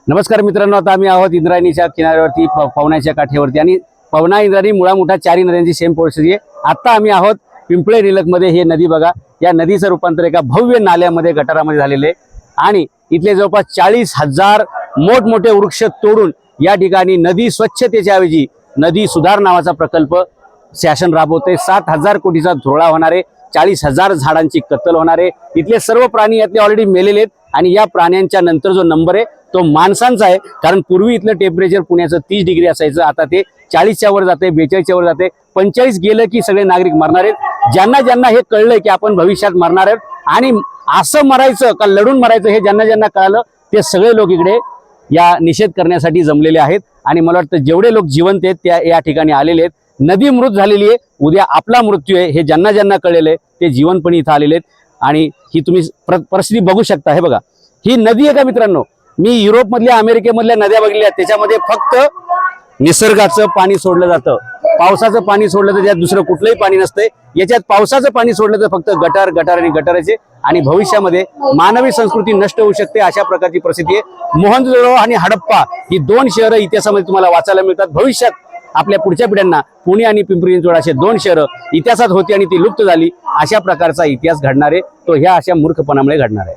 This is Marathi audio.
नमस्कार मित्रांनो, आता आम्ही आहोत इंद्रायणीच्या किनाऱ्यावरती, पवनाच्या काठेवरती. आणि पवना इंद्रायणी मुळा मुठा चारी नद्यांची सेम परिस्थिती आहे. आता आम्ही आहोत पिंपळे निलखमध्ये. हे नदी बघा, या नदीचं रूपांतर एका भव्य नाल्यामध्ये, गटारामध्ये झालेले आहे. आणि इथले जवळपास 40,000 मोठमोठे वृक्ष तोडून या ठिकाणी नदी स्वच्छतेच्या ऐवजी नदी सुधार नावाचा प्रकल्प शासन राबवते. 7,000 कोटीचा धुरळा होणार आहे, 40,000 झाडांची कत्तल होणार आहे. इथले सर्व प्राणी यातले ऑलरेडी मेलेले आहेत. आणि या प्राण्यांच्या नंतर जो नंबर आहे तो माणसांचा आहे. कारण पूर्वी इथलं टेम्परेचर पुण्याचं 30 डिग्री असायचं, आता ते 40च्या वर जाते, 42च्या वर जाते. 45 गेलं की सगळे नागरिक मरणार आहेत. ज्यांना ज्यांना हे कळलंय की आपण भविष्यात मरणार आहेत आणि असं मरायचं का लढून मरायचं हे ज्यांना ज्यांना कळालं ते सगळे लोक इकडे या निषेध करण्यासाठी जमलेले आहेत. आणि मला वाटतं जेवढे लोक जिवंत आहेत त्या या ठिकाणी आलेले आहेत. नदी मृत झालेली आहे, उद्या आपला मृत्यू आहे हे ज्यांना ज्यांना कळलेलं आहे ते जीवनपणी इथं आलेले आहेत. आणि ही तुम्ही परिस्थिती बघू शकता. हे बघा, ही नदी आहे का मित्रांनो? मी युरोपमधल्या, अमेरिकेमधल्या नद्या बघितल्या, त्याच्यामध्ये फक्त निसर्गाचं पाणी सोडलं जातं. पावसाचं पाणी सोडलं तर त्यात दुसरं कुठलंही पाणी नसतंय. याच्यात पावसाचं पाणी सोडलं तर फक्त गटार गटार आणि गटाराचे. आणि भविष्यामध्ये मानवी संस्कृती नष्ट होऊ शकते, अशा प्रकारची परिस्थिती आहे. मोहनजोदडो आणि हडप्पा ही 2 शहरं इतिहासामध्ये तुम्हाला वाचायला मिळतात. भविष्यात आपल्या पुढच्या पिढ्यांना पुणे आणि पिंपरी चिंचवड असे 2 शहरं इतिहासात होती आणि ती लुप्त झाली. अशा प्रकारचा इतिहास घडणार आहे, तो ह्या अशा मूर्खपणामुळे घडणार आहे.